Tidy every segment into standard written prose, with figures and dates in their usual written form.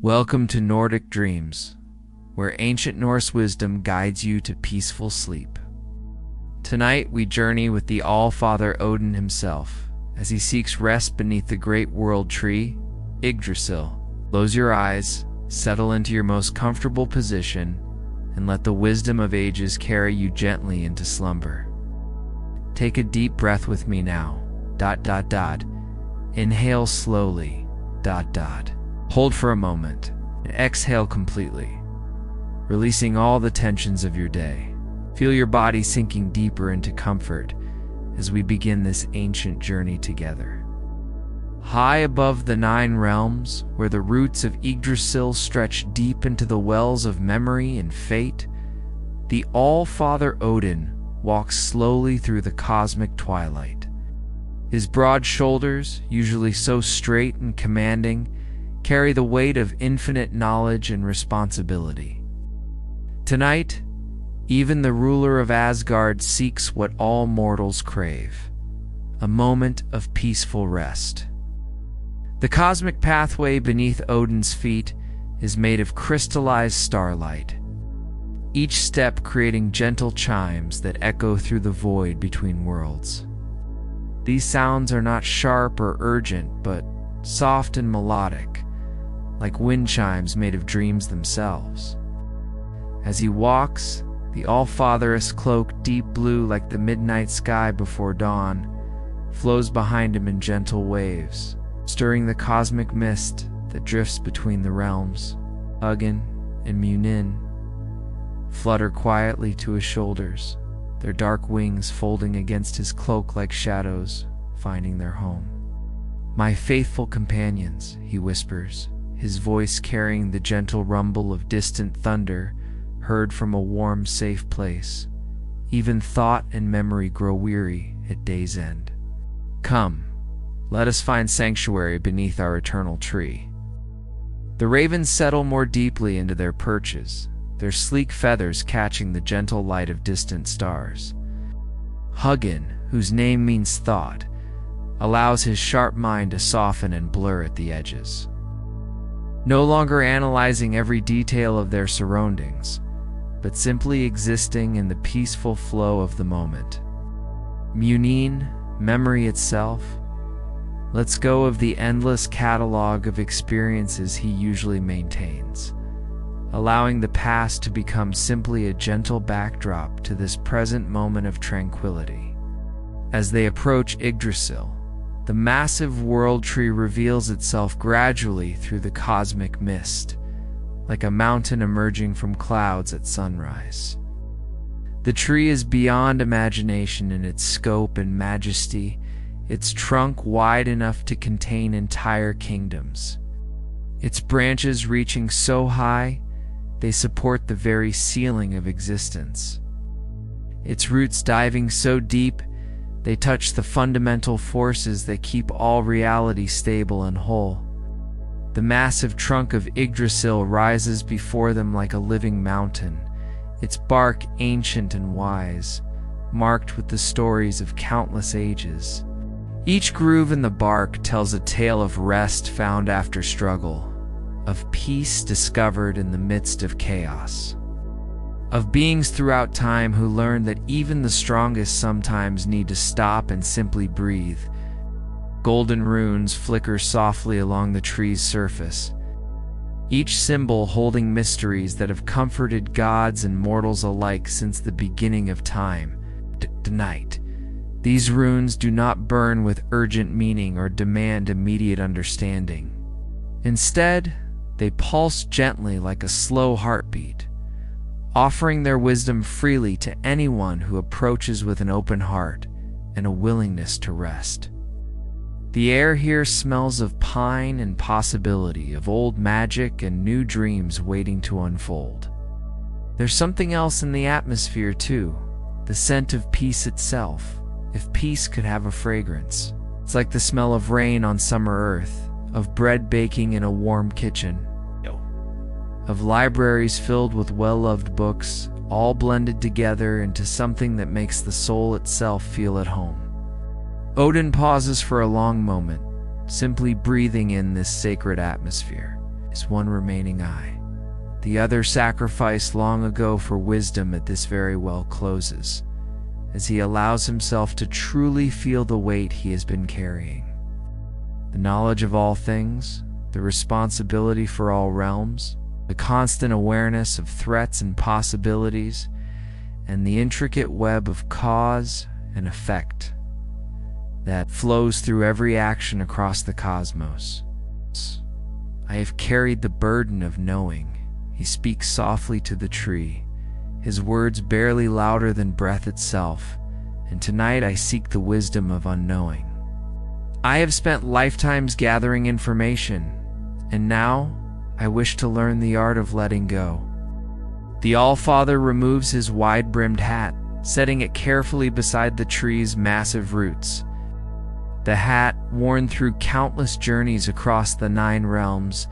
Welcome to Nordic Dreams, where ancient Norse wisdom guides you to peaceful sleep. Tonight we journey with the All-Father Odin himself, as he seeks rest beneath the great world tree, Yggdrasil. Close your eyes, settle into your most comfortable position, and let the wisdom of ages carry you gently into slumber. Take a deep breath with me now. ... Inhale slowly. ... Hold for a moment, and exhale completely, releasing all the tensions of your day. Feel your body sinking deeper into comfort as we begin this ancient journey together. High above the 9 realms, where the roots of Yggdrasil stretch deep into the wells of memory and fate, the All-Father Odin walks slowly through the cosmic twilight. His broad shoulders, usually so straight and commanding, carry the weight of infinite knowledge and responsibility. Tonight, even the ruler of Asgard seeks what all mortals crave: a moment of peaceful rest. The cosmic pathway beneath Odin's feet is made of crystallized starlight, each step creating gentle chimes that echo through the void between worlds. These sounds are not sharp or urgent, but soft and melodic, like wind chimes made of dreams themselves. As he walks, the All-Father's cloak, deep blue like the midnight sky before dawn, flows behind him in gentle waves, stirring the cosmic mist that drifts between the realms. Huginn and Muninn flutter quietly to his shoulders, their dark wings folding against his cloak like shadows, finding their home. "My faithful companions," he whispers, his voice carrying the gentle rumble of distant thunder heard from a warm, safe place. Even thought and memory grow weary at day's end. "Come, let us find sanctuary beneath our eternal tree." The ravens settle more deeply into their perches, their sleek feathers catching the gentle light of distant stars. Huginn, whose name means thought, allows his sharp mind to soften and blur at the edges. No longer analyzing every detail of their surroundings, but simply existing in the peaceful flow of the moment. Muninn, memory itself, lets go of the endless catalog of experiences he usually maintains, allowing the past to become simply a gentle backdrop to this present moment of tranquility. As they approach Yggdrasil, the massive world tree reveals itself gradually through the cosmic mist, like a mountain emerging from clouds at sunrise. The tree is beyond imagination in its scope and majesty, its trunk wide enough to contain entire kingdoms. Its branches reaching so high, they support the very ceiling of existence. Its roots diving so deep, they touch the fundamental forces that keep all reality stable and whole. The massive trunk of Yggdrasil rises before them like a living mountain, its bark ancient and wise, marked with the stories of countless ages. Each groove in the bark tells a tale of rest found after struggle, of peace discovered in the midst of chaos, of beings throughout time who learn that even the strongest sometimes need to stop and simply breathe. Golden runes flicker softly along the tree's surface, each symbol holding mysteries that have comforted gods and mortals alike since the beginning of time. Tonight, these runes do not burn with urgent meaning or demand immediate understanding. Instead, they pulse gently like a slow heartbeat, offering their wisdom freely to anyone who approaches with an open heart and a willingness to rest. The air here smells of pine and possibility, of old magic and new dreams waiting to unfold. There's something else in the atmosphere too, the scent of peace itself, if peace could have a fragrance. It's like the smell of rain on summer earth, of bread baking in a warm kitchen, of libraries filled with well-loved books, all blended together into something that makes the soul itself feel at home. Odin pauses for a long moment, simply breathing in this sacred atmosphere. is one remaining eye. The other sacrificed long ago for wisdom at this very well closes, as he allows himself to truly feel the weight he has been carrying. The knowledge of all things, the responsibility for all realms, the constant awareness of threats and possibilities, and the intricate web of cause and effect that flows through every action across the cosmos. I have carried the burden of knowing. He speaks softly to the tree, his words barely louder than breath itself, and tonight I seek the wisdom of unknowing. I have spent lifetimes gathering information, and now I wish to learn the art of letting go. The All-Father removes his wide-brimmed hat, setting it carefully beside the tree's massive roots. The hat, worn through countless journeys across the 9 realms,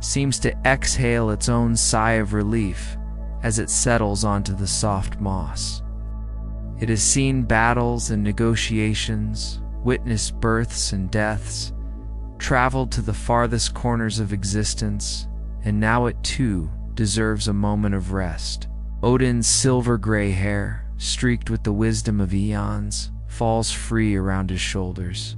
seems to exhale its own sigh of relief as it settles onto the soft moss. It has seen battles and negotiations, witnessed births and deaths, traveled to the farthest corners of existence, and now it too deserves a moment of rest. Odin's silver-gray hair, streaked with the wisdom of eons, falls free around his shoulders.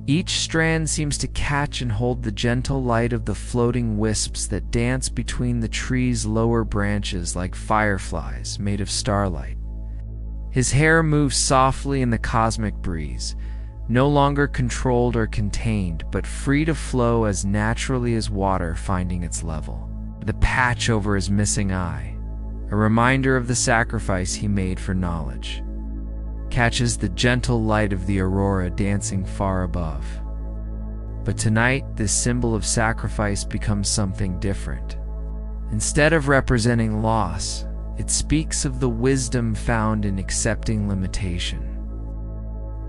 Each strand seems to catch and hold the gentle light of the floating wisps that dance between the tree's lower branches like fireflies made of starlight. His hair moves softly in the cosmic breeze, no longer controlled or contained, but free to flow as naturally as water finding its level. The patch over his missing eye, a reminder of the sacrifice he made for knowledge, catches the gentle light of the aurora dancing far above. But tonight, this symbol of sacrifice becomes something different. Instead of representing loss, it speaks of the wisdom found in accepting limitation.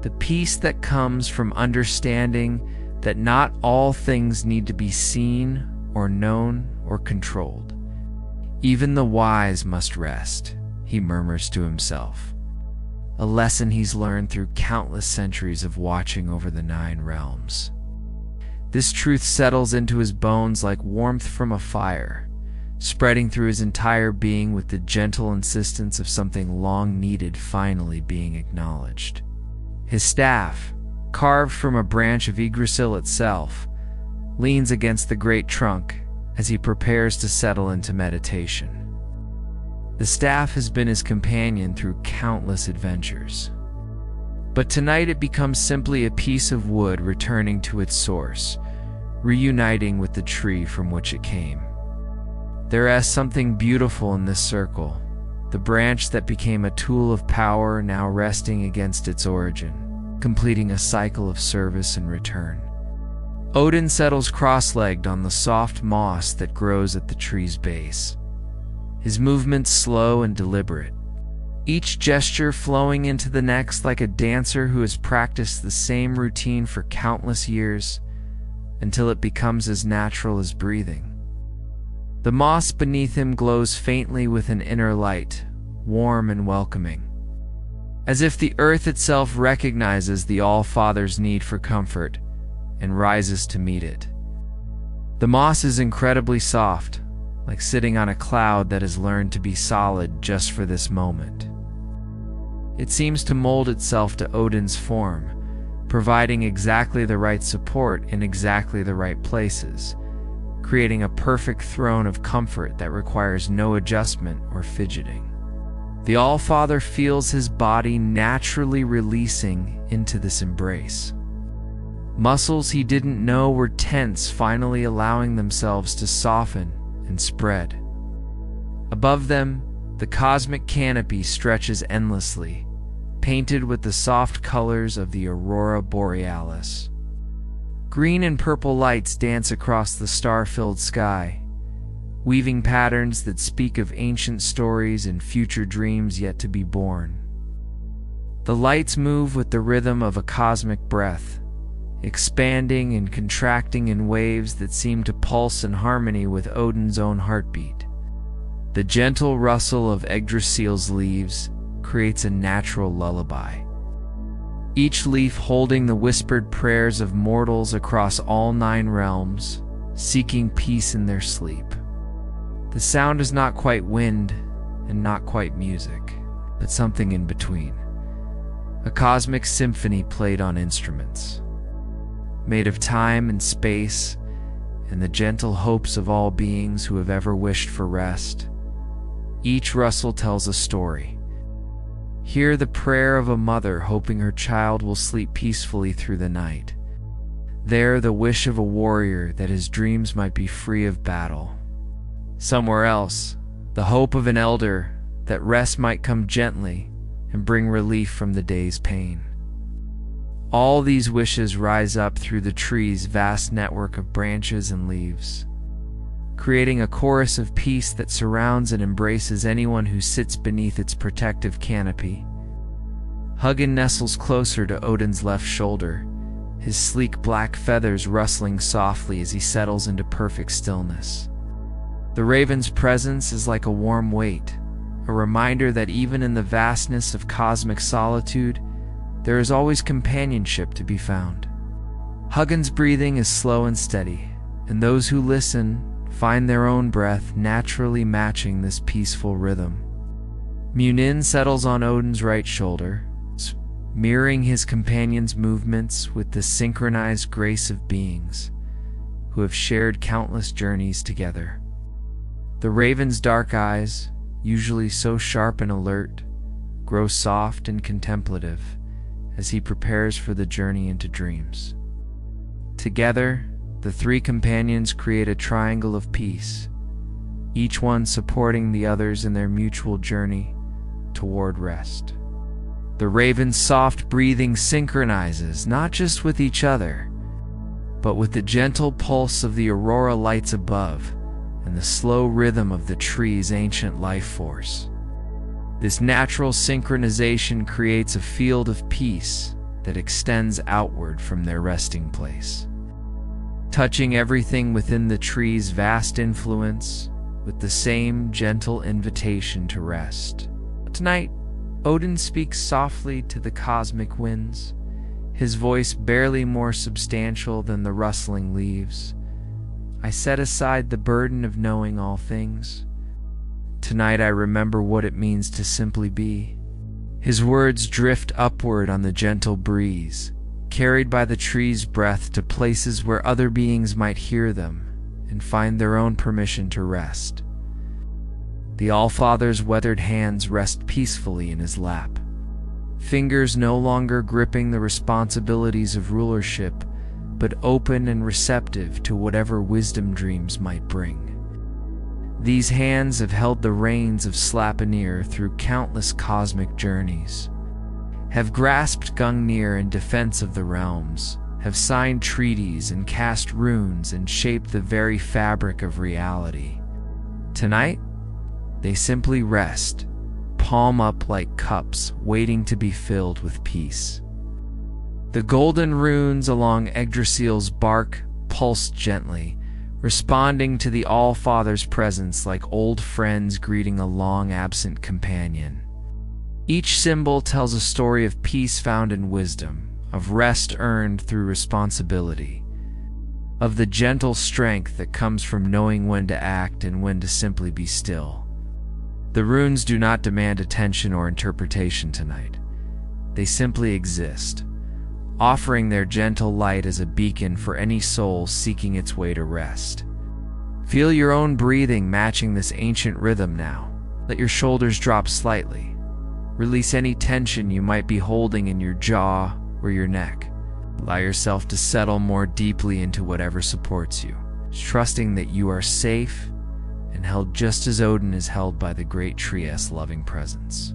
The peace that comes from understanding that not all things need to be seen or known or controlled. Even the wise must rest, he murmurs to himself. A lesson he's learned through countless centuries of watching over the 9 realms. This truth settles into his bones like warmth from a fire, spreading through his entire being with the gentle insistence of something long needed finally being acknowledged. His staff, carved from a branch of Yggdrasil itself, leans against the great trunk as he prepares to settle into meditation. The staff has been his companion through countless adventures. But tonight it becomes simply a piece of wood returning to its source, reuniting with the tree from which it came. There is something beautiful in this circle, the branch that became a tool of power now resting against its origin, completing a cycle of service and return. Odin settles cross-legged on the soft moss that grows at the tree's base, his movements slow and deliberate, each gesture flowing into the next like a dancer who has practiced the same routine for countless years until it becomes as natural as breathing. The moss beneath him glows faintly with an inner light, warm and welcoming, as if the earth itself recognizes the All-Father's need for comfort and rises to meet it. The moss is incredibly soft, like sitting on a cloud that has learned to be solid just for this moment. It seems to mold itself to Odin's form, providing exactly the right support in exactly the right places, creating a perfect throne of comfort that requires no adjustment or fidgeting. The All-Father feels his body naturally releasing into this embrace. Muscles he didn't know were tense finally allowing themselves to soften and spread. Above them, the cosmic canopy stretches endlessly, painted with the soft colors of the aurora borealis. Green and purple lights dance across the star-filled sky, weaving patterns that speak of ancient stories and future dreams yet to be born. The lights move with the rhythm of a cosmic breath, expanding and contracting in waves that seem to pulse in harmony with Odin's own heartbeat. The gentle rustle of Yggdrasil's leaves creates a natural lullaby, each leaf holding the whispered prayers of mortals across all 9 realms, seeking peace in their sleep. The sound is not quite wind and not quite music, but something in between. A cosmic symphony played on instruments, made of time and space and the gentle hopes of all beings who have ever wished for rest. Each rustle tells a story. Hear the prayer of a mother hoping her child will sleep peacefully through the night. There, the wish of a warrior that his dreams might be free of battle. Somewhere else, the hope of an elder that rest might come gently and bring relief from the day's pain. All these wishes rise up through the tree's vast network of branches and leaves, creating a chorus of peace that surrounds and embraces anyone who sits beneath its protective canopy. Huginn nestles closer to Odin's left shoulder, his sleek black feathers rustling softly as he settles into perfect stillness. The raven's presence is like a warm weight, a reminder that even in the vastness of cosmic solitude, there is always companionship to be found. Huginn's breathing is slow and steady, and those who listen find their own breath naturally matching this peaceful rhythm. Muninn settles on Odin's right shoulder, mirroring his companion's movements with the synchronized grace of beings who have shared countless journeys together. The raven's dark eyes, usually so sharp and alert, grow soft and contemplative as he prepares for the journey into dreams. Together, the three companions create a triangle of peace, each one supporting the others in their mutual journey toward rest. The raven's soft breathing synchronizes not just with each other, but with the gentle pulse of the aurora lights above and the slow rhythm of the tree's ancient life force. This natural synchronization creates a field of peace that extends outward from their resting place, touching everything within the tree's vast influence with the same gentle invitation to rest. Tonight, Odin speaks softly to the cosmic winds, his voice barely more substantial than the rustling leaves. I set aside the burden of knowing all things. Tonight I remember what it means to simply be. His words drift upward on the gentle breeze, carried by the tree's breath to places where other beings might hear them and find their own permission to rest. The All-Father's weathered hands rest peacefully in his lap, fingers no longer gripping the responsibilities of rulership, but open and receptive to whatever wisdom dreams might bring. These hands have held the reins of Sleipnir through countless cosmic journeys, have grasped Gungnir in defense of the realms, have signed treaties and cast runes and shaped the very fabric of reality. Tonight, they simply rest, palm up like cups waiting to be filled with peace. The golden runes along Yggdrasil's bark pulsed gently, responding to the All-Father's presence like old friends greeting a long-absent companion. Each symbol tells a story of peace found in wisdom, of rest earned through responsibility, of the gentle strength that comes from knowing when to act and when to simply be still. The runes do not demand attention or interpretation tonight. They simply exist, offering their gentle light as a beacon for any soul seeking its way to rest. Feel your own breathing matching this ancient rhythm now. Let your shoulders drop slightly. Release any tension you might be holding in your jaw or your neck. Allow yourself to settle more deeply into whatever supports you, trusting that you are safe and held just as Odin is held by the great tree's loving presence.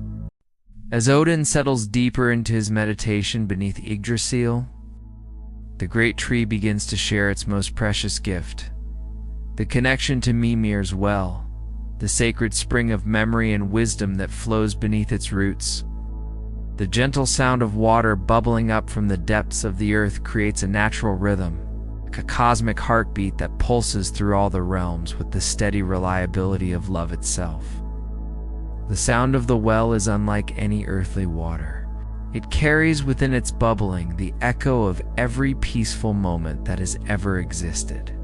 As Odin settles deeper into his meditation beneath Yggdrasil, the great tree begins to share its most precious gift, the connection to Mimir's well, the sacred spring of memory and wisdom that flows beneath its roots. The gentle sound of water bubbling up from the depths of the earth creates a natural rhythm, like a cosmic heartbeat that pulses through all the realms with the steady reliability of love itself. The sound of the well is unlike any earthly water. It carries within its bubbling the echo of every peaceful moment that has ever existed.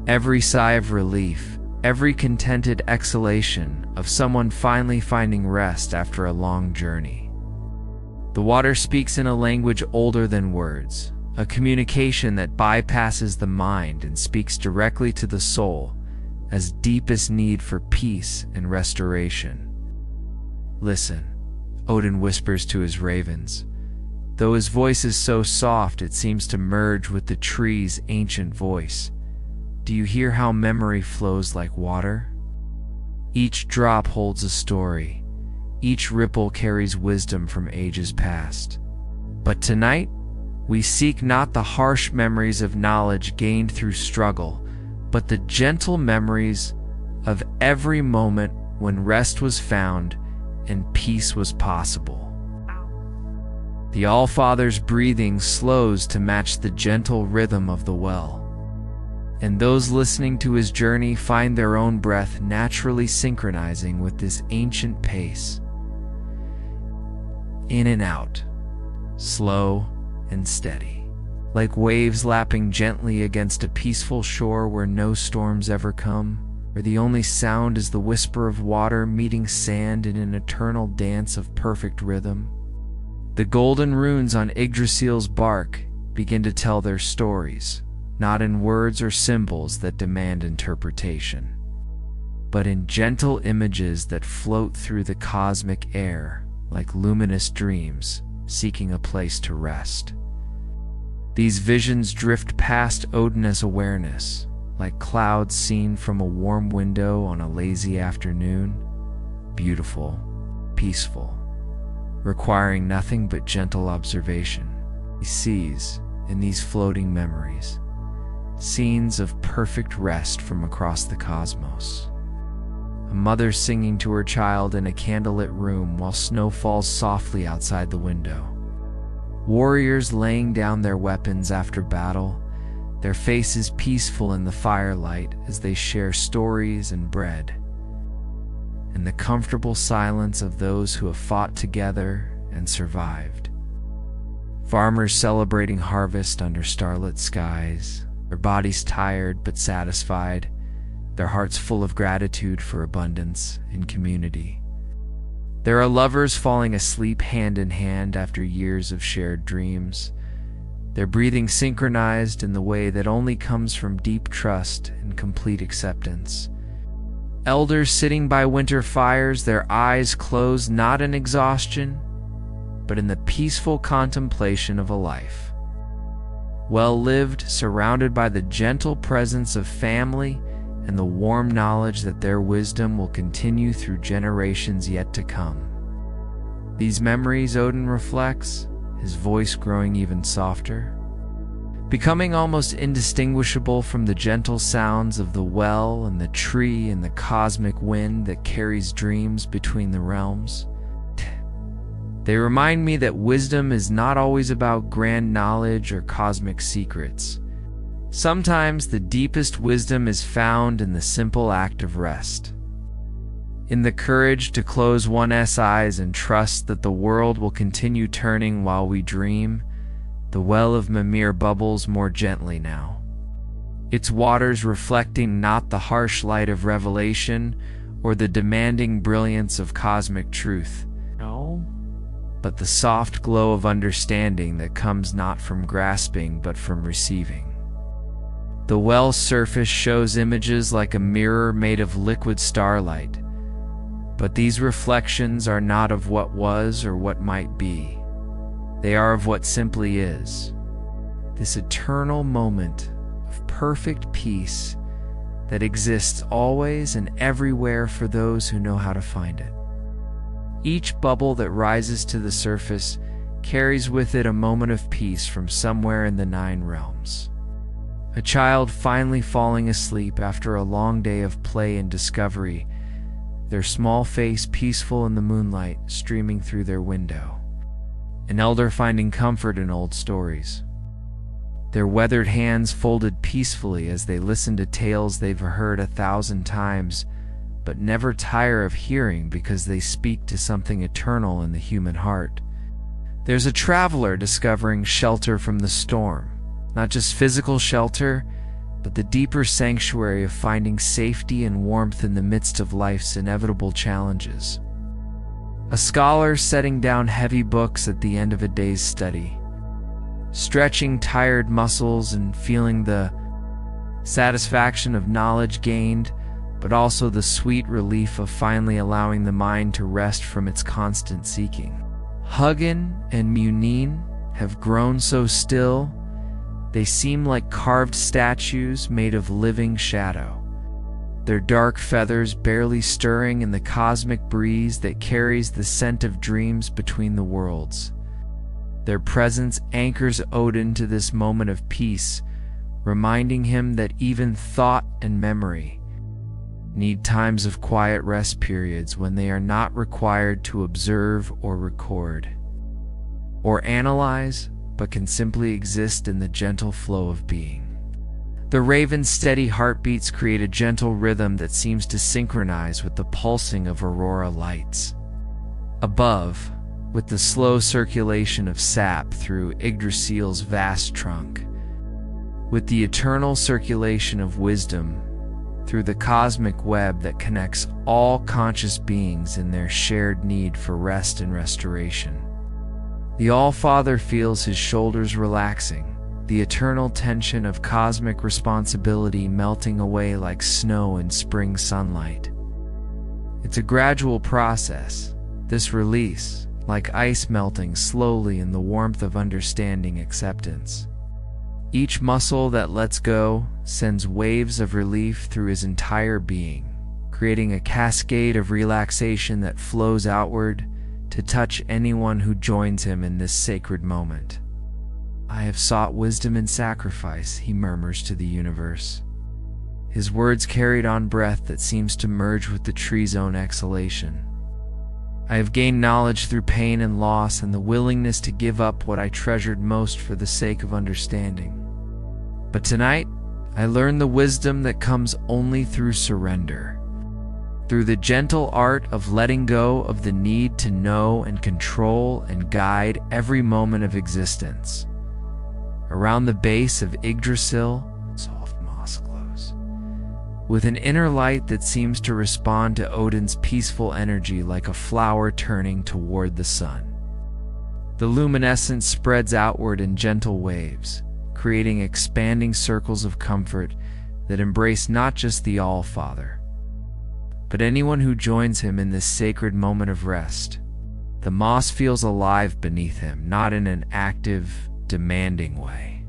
Every sigh of relief, every contented exhalation of someone finally finding rest after a long journey. The water speaks in a language older than words, a communication that bypasses the mind and speaks directly to the soul as deepest need for peace and restoration. Listen, Odin whispers to his ravens. Though his voice is so soft it seems to merge with the tree's ancient voice. Do you hear how memory flows like water? Each drop holds a story. Each ripple carries wisdom from ages past. But tonight, we seek not the harsh memories of knowledge gained through struggle, but the gentle memories of every moment when rest was found and peace was possible. The All-Father's breathing slows to match the gentle rhythm of the well, and those listening to his journey find their own breath naturally synchronizing with this ancient pace. In and out, slow and steady, like waves lapping gently against a peaceful shore where no storms ever come, where the only sound is the whisper of water meeting sand in an eternal dance of perfect rhythm. The golden runes on Yggdrasil's bark begin to tell their stories, not in words or symbols that demand interpretation, but in gentle images that float through the cosmic air like luminous dreams seeking a place to rest. These visions drift past Odin as awareness, like clouds seen from a warm window on a lazy afternoon, beautiful, peaceful, requiring nothing but gentle observation. He sees, in these floating memories, scenes of perfect rest from across the cosmos. A mother singing to her child in a candlelit room while snow falls softly outside the window. Warriors laying down their weapons after battle, their faces peaceful in the firelight as they share stories and bread. And the comfortable silence of those who have fought together and survived. Farmers celebrating harvest under starlit skies, their bodies tired but satisfied, their hearts full of gratitude for abundance and community. There are lovers falling asleep hand in hand after years of shared dreams, their breathing synchronized in the way that only comes from deep trust and complete acceptance. Elders sitting by winter fires, their eyes closed not in exhaustion, but in the peaceful contemplation of a life well lived, surrounded by the gentle presence of family and the warm knowledge that their wisdom will continue through generations yet to come. These memories Odin reflects, his voice growing even softer, becoming almost indistinguishable from the gentle sounds of the well and the tree and the cosmic wind that carries dreams between the realms. They remind me that wisdom is not always about grand knowledge or cosmic secrets. Sometimes the deepest wisdom is found in the simple act of rest, in the courage to close one's eyes and trust that the world will continue turning while we dream. The well of Mimir bubbles more gently now, its waters reflecting not the harsh light of revelation or the demanding brilliance of cosmic truth, but the soft glow of understanding that comes not from grasping but from receiving. The well's surface shows images like a mirror made of liquid starlight, but these reflections are not of what was or what might be. They are of what simply is. This eternal moment of perfect peace that exists always and everywhere for those who know how to find it. Each bubble that rises to the surface carries with it a moment of peace from somewhere in the 9 realms. A child finally falling asleep after a long day of play and discovery, their small face peaceful in the moonlight streaming through their window. An elder finding comfort in old stories, their weathered hands folded peacefully as they listen to tales they've heard 1,000 times, but never tire of hearing because they speak to something eternal in the human heart. There's a traveler discovering shelter from the storm, not just physical shelter, but the deeper sanctuary of finding safety and warmth in the midst of life's inevitable challenges. A scholar setting down heavy books at the end of a day's study, stretching tired muscles and feeling the satisfaction of knowledge gained, but also the sweet relief of finally allowing the mind to rest from its constant seeking. Huginn and Muninn have grown so still, they seem like carved statues made of living shadow, their dark feathers barely stirring in the cosmic breeze that carries the scent of dreams between the worlds. Their presence anchors Odin to this moment of peace, reminding him that even thought and memory need times of quiet rest periods when they are not required to observe or record or analyze, but can simply exist in the gentle flow of being. The raven's steady heartbeats create a gentle rhythm that seems to synchronize with the pulsing of aurora lights. Above, with the slow circulation of sap through Yggdrasil's vast trunk, with the eternal circulation of wisdom through the cosmic web that connects all conscious beings in their shared need for rest and restoration. The All-Father feels his shoulders relaxing, the eternal tension of cosmic responsibility melting away like snow in spring sunlight. It's a gradual process, this release, like ice melting slowly in the warmth of understanding acceptance. Each muscle that lets go sends waves of relief through his entire being, creating a cascade of relaxation that flows outward to touch anyone who joins him in this sacred moment. "I have sought wisdom in sacrifice," he murmurs to the universe, his words carried on breath that seems to merge with the tree's own exhalation. "I have gained knowledge through pain and loss and the willingness to give up what I treasured most for the sake of understanding. But tonight, I learn the wisdom that comes only through surrender, through the gentle art of letting go of the need to know and control and guide every moment of existence." Around the base of Yggdrasil, soft moss glows, with an inner light that seems to respond to Odin's peaceful energy like a flower turning toward the sun. The luminescence spreads outward in gentle waves, creating expanding circles of comfort that embrace not just the All-Father, but anyone who joins him in this sacred moment of rest. The moss feels alive beneath him, not in an active, demanding way,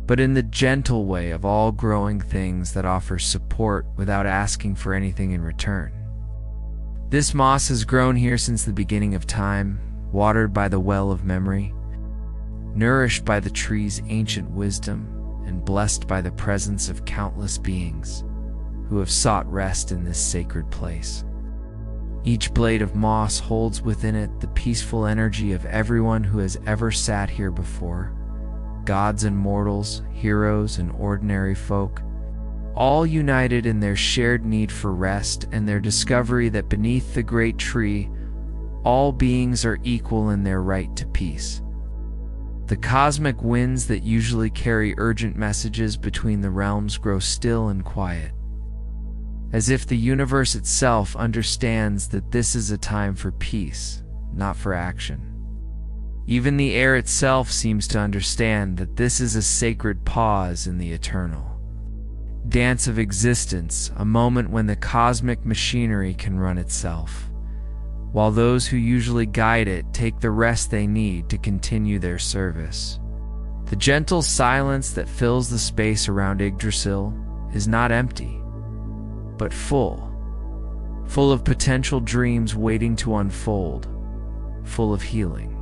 but in the gentle way of all growing things that offers support without asking for anything in return. This moss has grown here since the beginning of time, watered by the well of memory, nourished by the tree's ancient wisdom, and blessed by the presence of countless beings who have sought rest in this sacred place. Each blade of moss holds within it the peaceful energy of everyone who has ever sat here before, gods and mortals, heroes and ordinary folk, all united in their shared need for rest and their discovery that beneath the great tree, all beings are equal in their right to peace. The cosmic winds that usually carry urgent messages between the realms grow still and quiet, as if the universe itself understands that this is a time for peace, not for action. Even the air itself seems to understand that this is a sacred pause in the eternal dance of existence, a moment when the cosmic machinery can run itself, while those who usually guide it take the rest they need to continue their service. The gentle silence that fills the space around Yggdrasil is not empty, but full of potential dreams waiting to unfold, full of healing.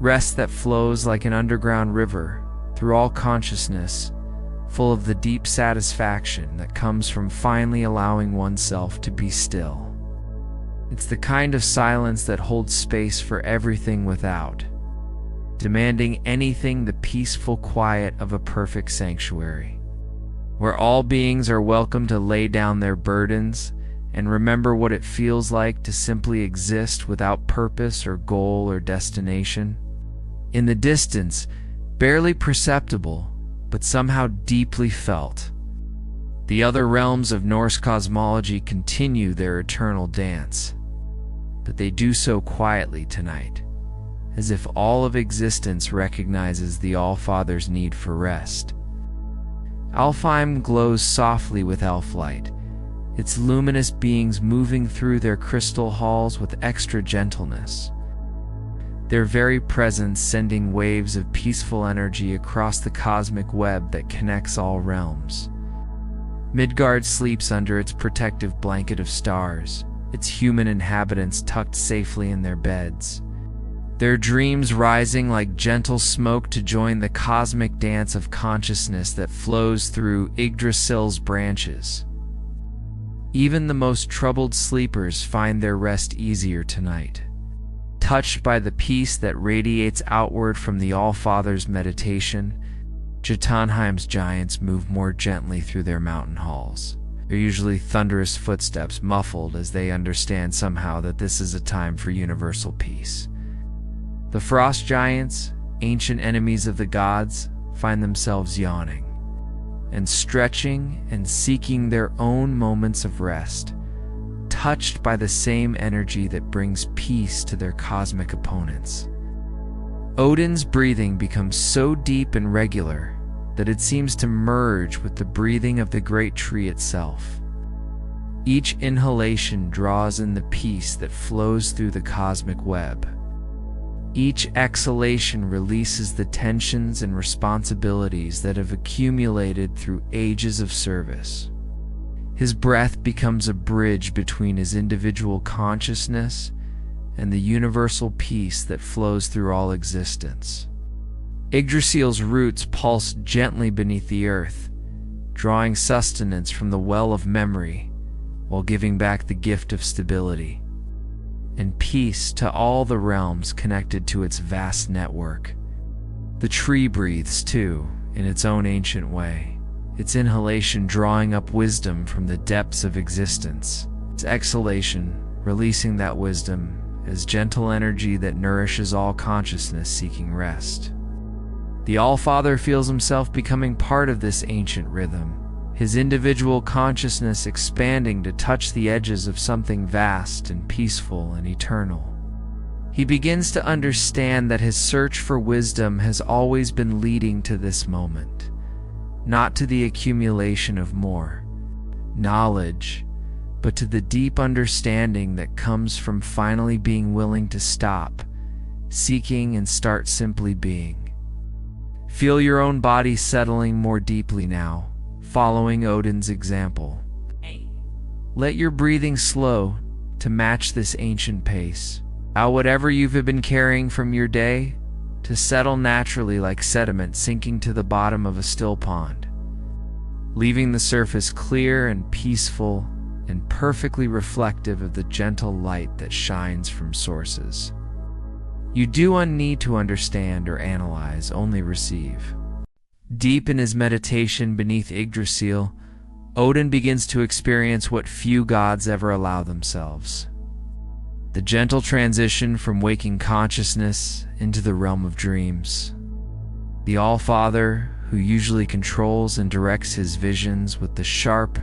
Rest that flows like an underground river through all consciousness, full of the deep satisfaction that comes from finally allowing oneself to be still. It's the kind of silence that holds space for everything without, demanding anything the peaceful quiet of a perfect sanctuary, where all beings are welcome to lay down their burdens and remember what it feels like to simply exist without purpose or goal or destination. In the distance, barely perceptible, but somehow deeply felt. The other realms of Norse cosmology continue their eternal dance, but they do so quietly tonight, as if all of existence recognizes the All-Father's need for rest. Alfheim glows softly with elf light, its luminous beings moving through their crystal halls with extra gentleness, their very presence sending waves of peaceful energy across the cosmic web that connects all realms. Midgard sleeps under its protective blanket of stars, its human inhabitants tucked safely in their beds, their dreams rising like gentle smoke to join the cosmic dance of consciousness that flows through Yggdrasil's branches. Even the most troubled sleepers find their rest easier tonight, touched by the peace that radiates outward from the All-Father's meditation. Jotunheim's giants move more gently through their mountain halls, their usually thunderous footsteps muffled as they understand somehow that this is a time for universal peace. The frost giants, ancient enemies of the gods, find themselves yawning and stretching and seeking their own moments of rest, touched by the same energy that brings peace to their cosmic opponents. Odin's breathing becomes so deep and regular that it seems to merge with the breathing of the great tree itself. Each inhalation draws in the peace that flows through the cosmic web. Each exhalation releases the tensions and responsibilities that have accumulated through ages of service. His breath becomes a bridge between his individual consciousness and the universal peace that flows through all existence. Yggdrasil's roots pulse gently beneath the earth, drawing sustenance from the well of memory while giving back the gift of stability and peace to all the realms connected to its vast network. The tree breathes too, in its own ancient way, its inhalation drawing up wisdom from the depths of existence, its exhalation releasing that wisdom as gentle energy that nourishes all consciousness seeking rest. The All-Father feels himself becoming part of this ancient rhythm, his individual consciousness expanding to touch the edges of something vast and peaceful and eternal. He begins to understand that his search for wisdom has always been leading to this moment, not to the accumulation of more knowledge, but to the deep understanding that comes from finally being willing to stop seeking and start simply being. Feel your own body settling more deeply now, following Odin's example. Let your breathing slow to match this ancient pace. Allow whatever you've been carrying from your day to settle naturally like sediment sinking to the bottom of a still pond, leaving the surface clear and peaceful and perfectly reflective of the gentle light that shines from sources. You do not need to understand or analyze, only receive. Deep in his meditation beneath Yggdrasil, Odin begins to experience what few gods ever allow themselves: the gentle transition from waking consciousness into the realm of dreams. The All-Father, who usually controls and directs his visions with the sharp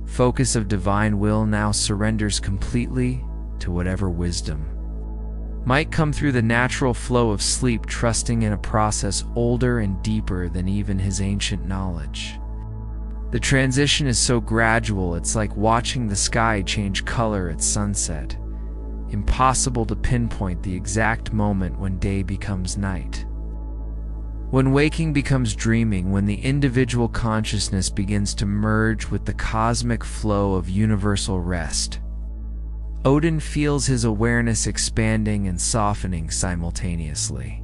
focus of divine will, now surrenders completely to whatever wisdom might come through the natural flow of sleep, trusting in a process older and deeper than even his ancient knowledge. The transition is so gradual, it's like watching the sky change color at sunset. Impossible to pinpoint the exact moment when day becomes night, when waking becomes dreaming, when the individual consciousness begins to merge with the cosmic flow of universal rest. Odin feels his awareness expanding and softening simultaneously,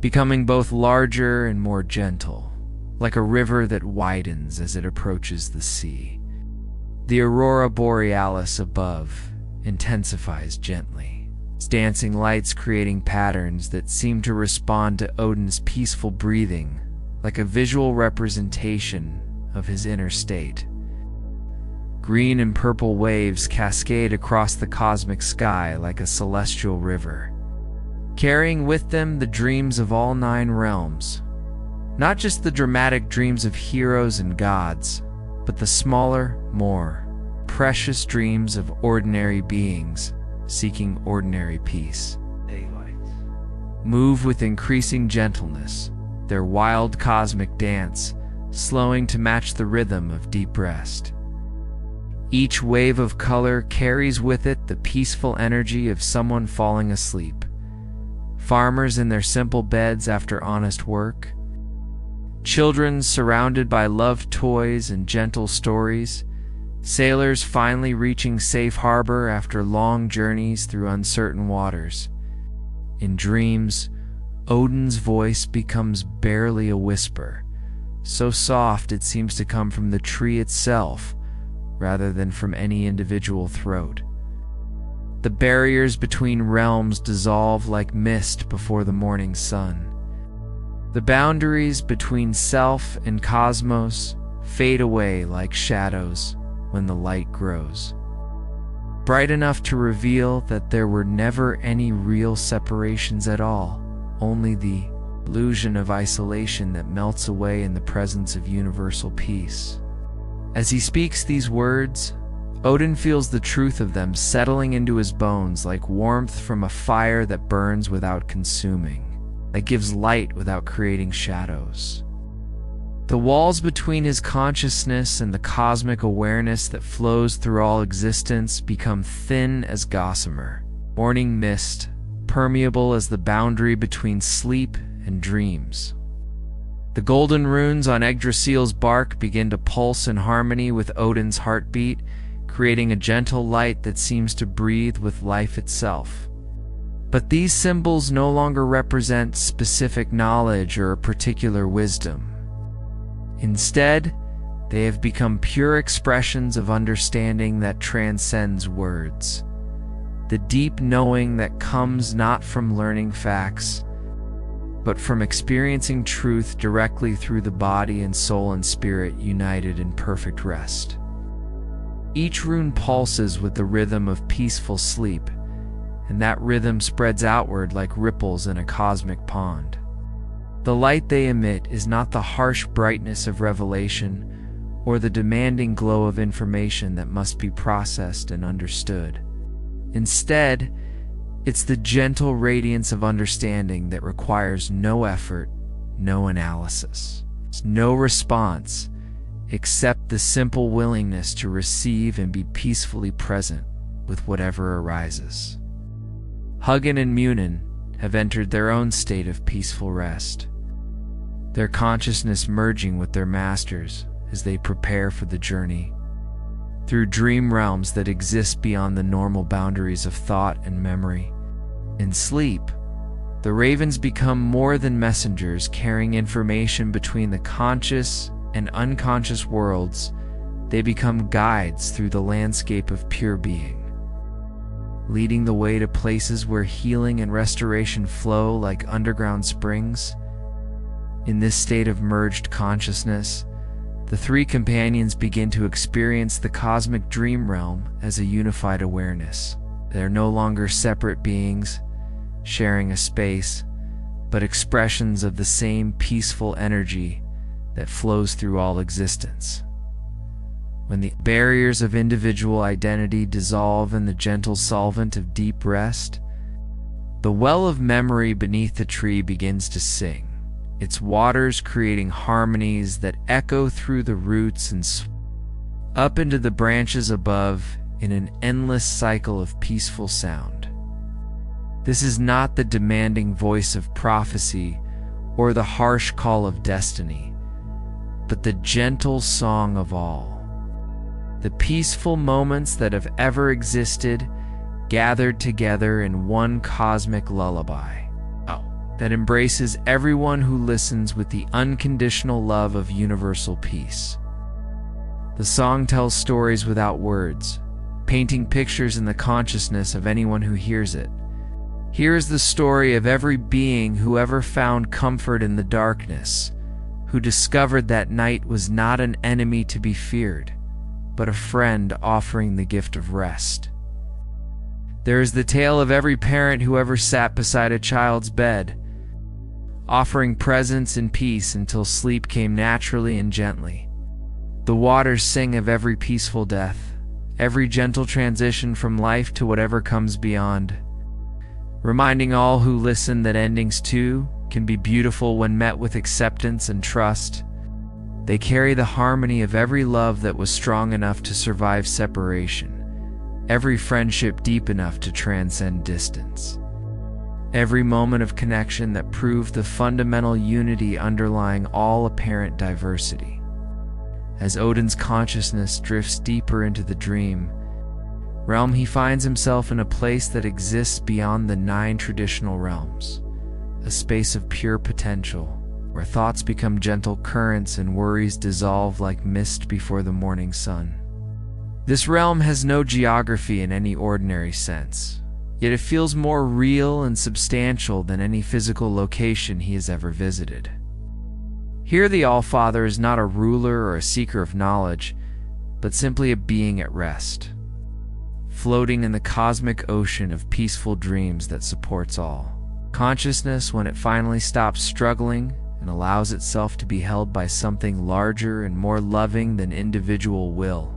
becoming both larger and more gentle, like a river that widens as it approaches the sea. The aurora borealis above intensifies gently, its dancing lights creating patterns that seem to respond to Odin's peaceful breathing, like a visual representation of his inner state. Green and purple waves cascade across the cosmic sky like a celestial river, carrying with them the dreams of all 9 realms. Not just the dramatic dreams of heroes and gods, but the smaller, more precious dreams of ordinary beings seeking ordinary peace. Move with increasing gentleness, their wild cosmic dance slowing to match the rhythm of deep rest. Each wave of color carries with it the peaceful energy of someone falling asleep. Farmers in their simple beds after honest work, children surrounded by loved toys and gentle stories, sailors finally reaching safe harbor after long journeys through uncertain waters. In dreams, Odin's voice becomes barely a whisper, so soft it seems to come from the tree itself rather than from any individual throat. The barriers between realms dissolve like mist before the morning sun. The boundaries between self and cosmos fade away like shadows when the light grows, bright enough to reveal that there were never any real separations at all, only the illusion of isolation that melts away in the presence of universal peace. As he speaks these words, Odin feels the truth of them settling into his bones like warmth from a fire that burns without consuming, that gives light without creating shadows. The walls between his consciousness and the cosmic awareness that flows through all existence become thin as gossamer, morning mist, permeable as the boundary between sleep and dreams. The golden runes on Yggdrasil's bark begin to pulse in harmony with Odin's heartbeat, creating a gentle light that seems to breathe with life itself. But these symbols no longer represent specific knowledge or a particular wisdom. Instead, they have become pure expressions of understanding that transcends words. The deep knowing that comes not from learning facts, but from experiencing truth directly through the body and soul and spirit united in perfect rest. Each rune pulses with the rhythm of peaceful sleep, and that rhythm spreads outward like ripples in a cosmic pond. The light they emit is not the harsh brightness of revelation or the demanding glow of information that must be processed and understood. Instead, it's the gentle radiance of understanding that requires no effort, no analysis, no response, except the simple willingness to receive and be peacefully present with whatever arises. Huginn and Muninn have entered their own state of peaceful rest, their consciousness merging with their masters as they prepare for the journey through dream realms that exist beyond the normal boundaries of thought and memory. In sleep, the ravens become more than messengers carrying information between the conscious and unconscious worlds. They become guides through the landscape of pure being, leading the way to places where healing and restoration flow like underground springs. In this state of merged consciousness, the three companions begin to experience the cosmic dream realm as a unified awareness. They are no longer separate beings, sharing a space, but expressions of the same peaceful energy that flows through all existence. When the barriers of individual identity dissolve in the gentle solvent of deep rest, the well of memory beneath the tree begins to sing, its waters creating harmonies that echo through the roots and up into the branches above in an endless cycle of peaceful sound. This is not the demanding voice of prophecy or the harsh call of destiny, but the gentle song of all. The peaceful moments that have ever existed, gathered together in one cosmic lullaby that embraces everyone who listens with the unconditional love of universal peace. The song tells stories without words, painting pictures in the consciousness of anyone who hears it. Here is the story of every being who ever found comfort in the darkness, who discovered that night was not an enemy to be feared, but a friend offering the gift of rest. There is the tale of every parent who ever sat beside a child's bed, offering presence and peace until sleep came naturally and gently. The waters sing of every peaceful death, every gentle transition from life to whatever comes beyond, reminding all who listen that endings too can be beautiful when met with acceptance and trust. They carry the harmony of every love that was strong enough to survive separation, every friendship deep enough to transcend distance, every moment of connection that proved the fundamental unity underlying all apparent diversity. As Odin's consciousness drifts deeper into the dream realm, he finds himself in a place that exists beyond the 9 traditional realms, a space of pure potential, where thoughts become gentle currents and worries dissolve like mist before the morning sun. This realm has no geography in any ordinary sense, yet it feels more real and substantial than any physical location he has ever visited. Here the All-Father is not a ruler or a seeker of knowledge, but simply a being at rest, floating in the cosmic ocean of peaceful dreams that supports all. Consciousness, when it finally stops struggling and allows itself to be held by something larger and more loving than individual will,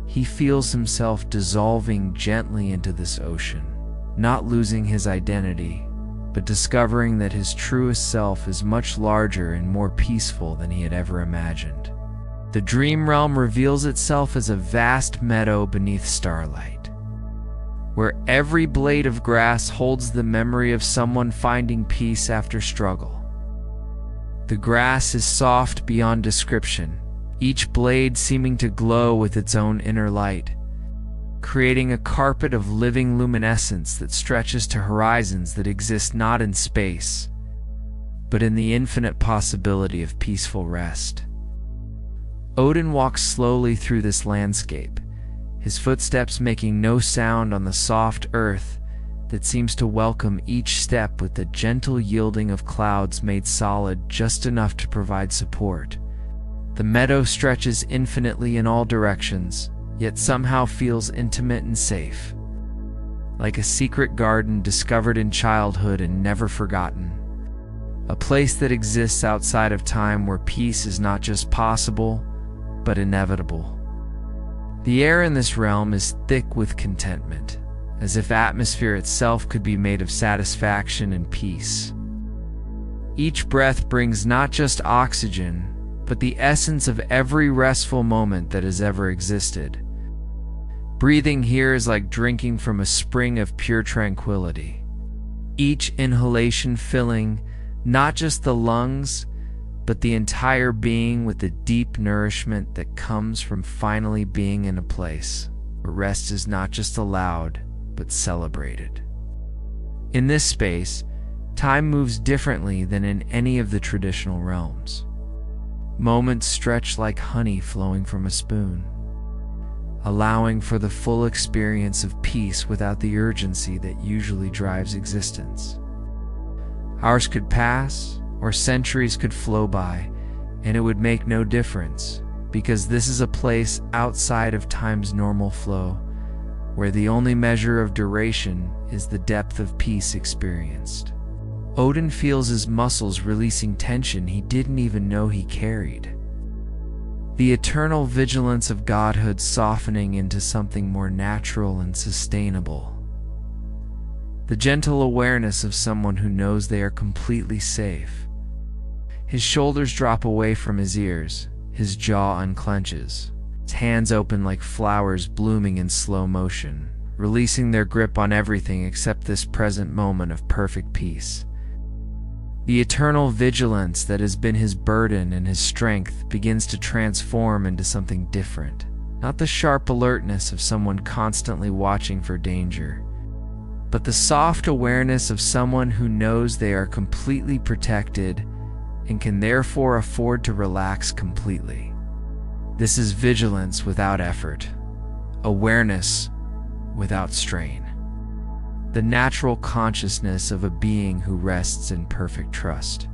he feels himself dissolving gently into this ocean, not losing his identity, but discovering that his truest self is much larger and more peaceful than he had ever imagined. The dream realm reveals itself as a vast meadow beneath starlight, where every blade of grass holds the memory of someone finding peace after struggle. The grass is soft beyond description, each blade seeming to glow with its own inner light, creating a carpet of living luminescence that stretches to horizons that exist not in space, but in the infinite possibility of peaceful rest. Odin walks slowly through this landscape, his footsteps making no sound on the soft earth that seems to welcome each step with the gentle yielding of clouds made solid just enough to provide support. The meadow stretches infinitely in all directions, yet somehow feels intimate and safe, like a secret garden discovered in childhood and never forgotten, a place that exists outside of time where peace is not just possible, but inevitable. The air in this realm is thick with contentment, as if atmosphere itself could be made of satisfaction and peace. Each breath brings not just oxygen, but the essence of every restful moment that has ever existed. Breathing here is like drinking from a spring of pure tranquility, each inhalation filling not just the lungs, but the entire being with the deep nourishment that comes from finally being in a place where rest is not just allowed, but celebrated. In this space, time moves differently than in any of the traditional realms. Moments stretch like honey flowing from a spoon, allowing for the full experience of peace without the urgency that usually drives existence. Hours could pass, or centuries could flow by, and it would make no difference, because this is a place outside of time's normal flow, where the only measure of duration is the depth of peace experienced. Odin feels his muscles releasing tension he didn't even know he carried, the eternal vigilance of godhood softening into something more natural and sustainable, the gentle awareness of someone who knows they are completely safe. His shoulders drop away from his ears, his jaw unclenches, his hands open like flowers blooming in slow motion, releasing their grip on everything except this present moment of perfect peace. The eternal vigilance that has been his burden and his strength begins to transform into something different, not the sharp alertness of someone constantly watching for danger, but the soft awareness of someone who knows they are completely protected and can therefore afford to relax completely. This is vigilance without effort, awareness without strain, the natural consciousness of a being who rests in perfect trust.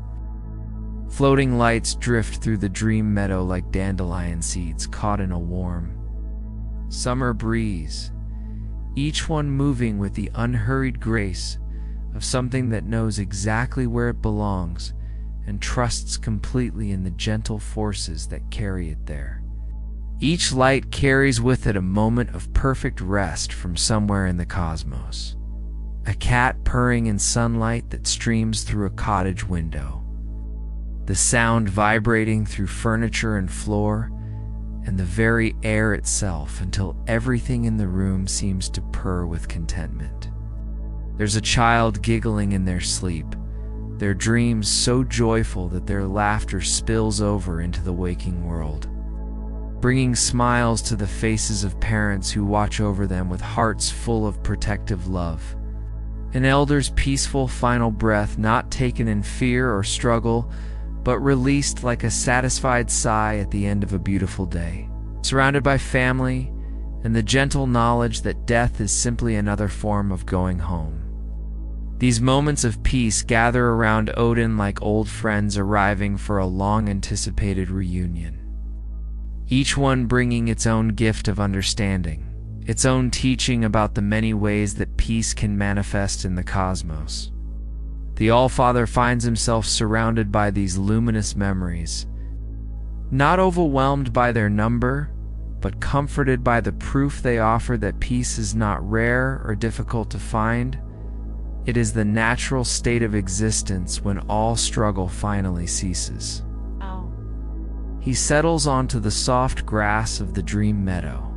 Floating lights drift through the dream meadow like dandelion seeds caught in a warm summer breeze, each one moving with the unhurried grace of something that knows exactly where it belongs and trusts completely in the gentle forces that carry it there. Each light carries with it a moment of perfect rest from somewhere in the cosmos. A cat purring in sunlight that streams through a cottage window. The sound vibrating through furniture and floor, and the very air itself, until everything in the room seems to purr with contentment. There's a child giggling in their sleep, their dreams so joyful that their laughter spills over into the waking world, bringing smiles to the faces of parents who watch over them with hearts full of protective love. An elder's peaceful final breath, not taken in fear or struggle, but released like a satisfied sigh at the end of a beautiful day, surrounded by family and the gentle knowledge that death is simply another form of going home. These moments of peace gather around Odin like old friends arriving for a long-anticipated reunion, each one bringing its own gift of understanding, its own teaching about the many ways that peace can manifest in the cosmos. The All-Father finds himself surrounded by these luminous memories, not overwhelmed by their number, but comforted by the proof they offer that peace is not rare or difficult to find. It is the natural state of existence when all struggle finally ceases. He settles onto the soft grass of the dream meadow,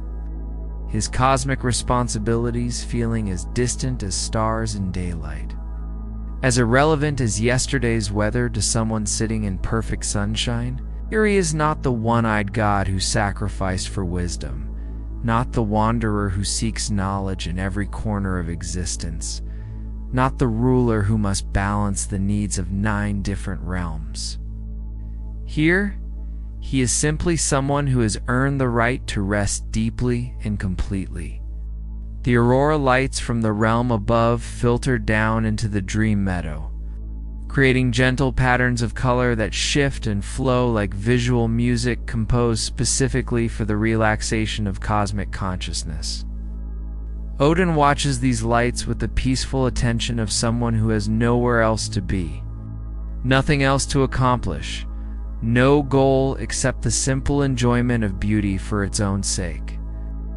his cosmic responsibilities feeling as distant as stars in daylight, as irrelevant as yesterday's weather to someone sitting in perfect sunshine. Here he is, not the one-eyed god who sacrificed for wisdom, not the wanderer who seeks knowledge in every corner of existence, not the ruler who must balance the needs of 9 different realms. Here, he is simply someone who has earned the right to rest deeply and completely. The aurora lights from the realm above filter down into the dream meadow, creating gentle patterns of color that shift and flow like visual music composed specifically for the relaxation of cosmic consciousness. Odin watches these lights with the peaceful attention of someone who has nowhere else to be, nothing else to accomplish, no goal except the simple enjoyment of beauty for its own sake.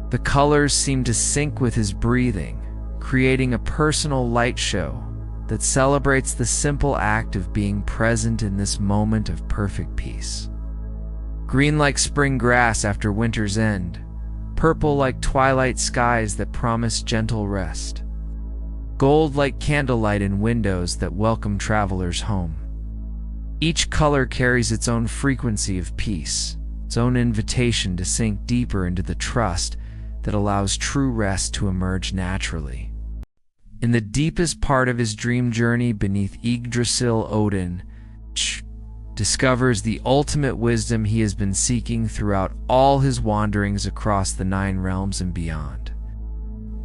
The colors seem to sync with his breathing, creating a personal light show that celebrates the simple act of being present in this moment of perfect peace. Green like spring grass after winter's end, purple like twilight skies that promise gentle rest, gold like candlelight in windows that welcome travelers home. Each color carries its own frequency of peace, its own invitation to sink deeper into the trust that allows true rest to emerge naturally. In the deepest part of his dream journey beneath Yggdrasil, Odin discovers the ultimate wisdom he has been seeking throughout all his wanderings across the 9 realms and beyond.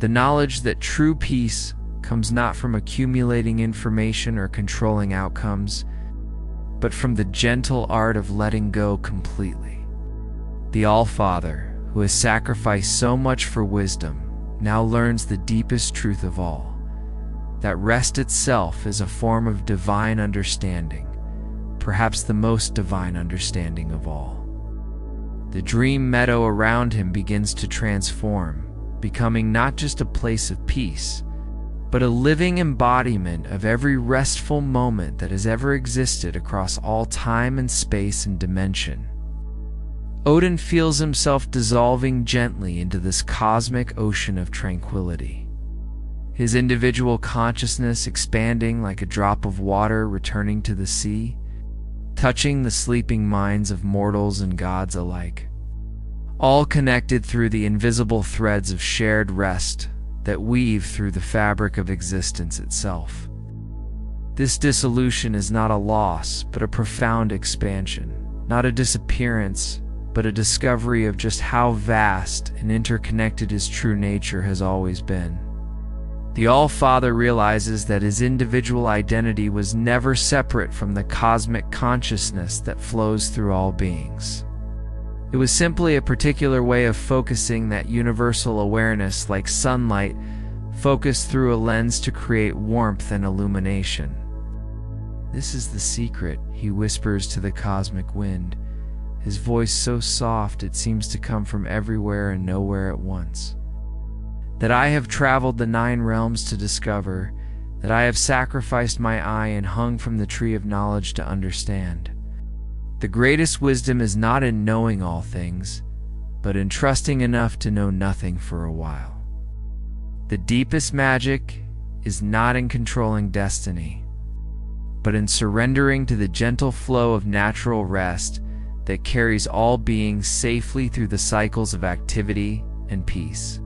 The knowledge that true peace comes not from accumulating information or controlling outcomes, but from the gentle art of letting go completely. The All-Father, who has sacrificed so much for wisdom, now learns the deepest truth of all, that rest itself is a form of divine understanding, perhaps the most divine understanding of all. The dream meadow around him begins to transform, becoming not just a place of peace, but a living embodiment of every restful moment that has ever existed across all time and space and dimension. Odin feels himself dissolving gently into this cosmic ocean of tranquility, his individual consciousness expanding like a drop of water returning to the sea, touching the sleeping minds of mortals and gods alike, all connected through the invisible threads of shared rest that weave through the fabric of existence itself. This dissolution is not a loss, but a profound expansion, not a disappearance, but a discovery of just how vast and interconnected his true nature has always been. The All-Father realizes that his individual identity was never separate from the cosmic consciousness that flows through all beings. It was simply a particular way of focusing that universal awareness like sunlight focused through a lens to create warmth and illumination. "This is the secret," he whispers to the cosmic wind, his voice so soft it seems to come from everywhere and nowhere at once. "That I have traveled the 9 realms to discover, that I have sacrificed my eye and hung from the tree of knowledge to understand. The greatest wisdom is not in knowing all things, but in trusting enough to know nothing for a while. The deepest magic is not in controlling destiny, but in surrendering to the gentle flow of natural rest that carries all beings safely through the cycles of activity and peace."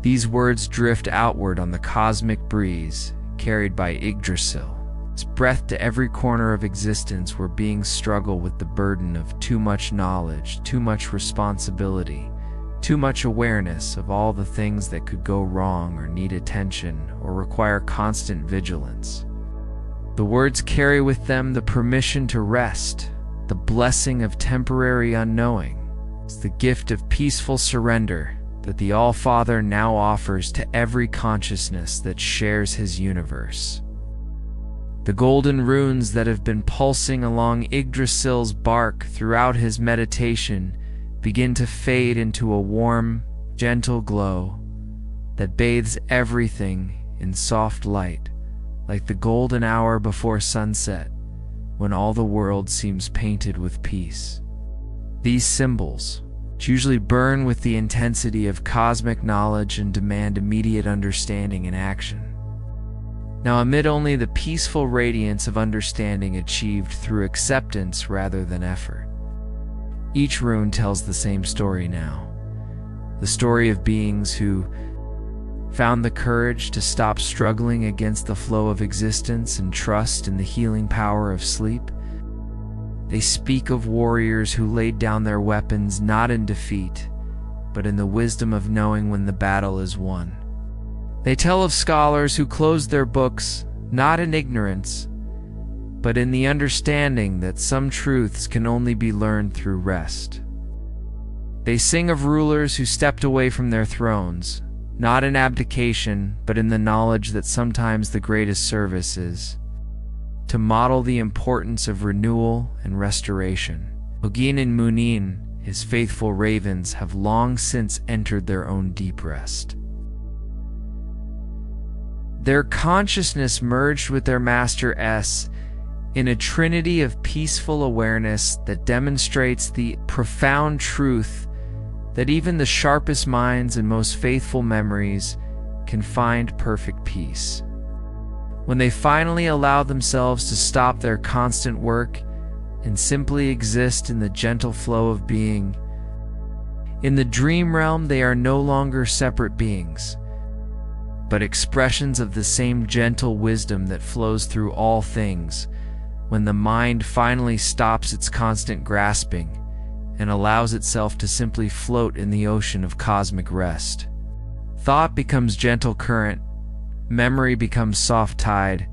These words drift outward on the cosmic breeze, carried by Yggdrasil, its breath to every corner of existence where beings struggle with the burden of too much knowledge, too much responsibility, too much awareness of all the things that could go wrong or need attention or require constant vigilance. The words carry with them the permission to rest, the blessing of temporary unknowing. It's the gift of peaceful surrender that the All-Father now offers to every consciousness that shares his universe. The golden runes that have been pulsing along Yggdrasil's bark throughout his meditation begin to fade into a warm, gentle glow that bathes everything in soft light, like the golden hour before sunset, when all the world seems painted with peace. These symbols, which usually burn with the intensity of cosmic knowledge and demand immediate understanding and action, now emit only the peaceful radiance of understanding achieved through acceptance rather than effort. Each rune tells the same story now, the story of beings who found the courage to stop struggling against the flow of existence and trust in the healing power of sleep. They speak of warriors who laid down their weapons not in defeat, but in the wisdom of knowing when the battle is won. They tell of scholars who closed their books not in ignorance, but in the understanding that some truths can only be learned through rest. They sing of rulers who stepped away from their thrones, not in abdication, but in the knowledge that sometimes the greatest service is to model the importance of renewal and restoration. Huginn and Muninn, his faithful ravens, have long since entered their own deep rest. Their consciousness merged with their Master S in a trinity of peaceful awareness that demonstrates the profound truth that even the sharpest minds and most faithful memories can find perfect peace. When they finally allow themselves to stop their constant work and simply exist in the gentle flow of being, in the dream realm they are no longer separate beings, but expressions of the same gentle wisdom that flows through all things. When the mind finally stops its constant grasping and allows itself to simply float in the ocean of cosmic rest, thought becomes gentle current, memory becomes soft tide,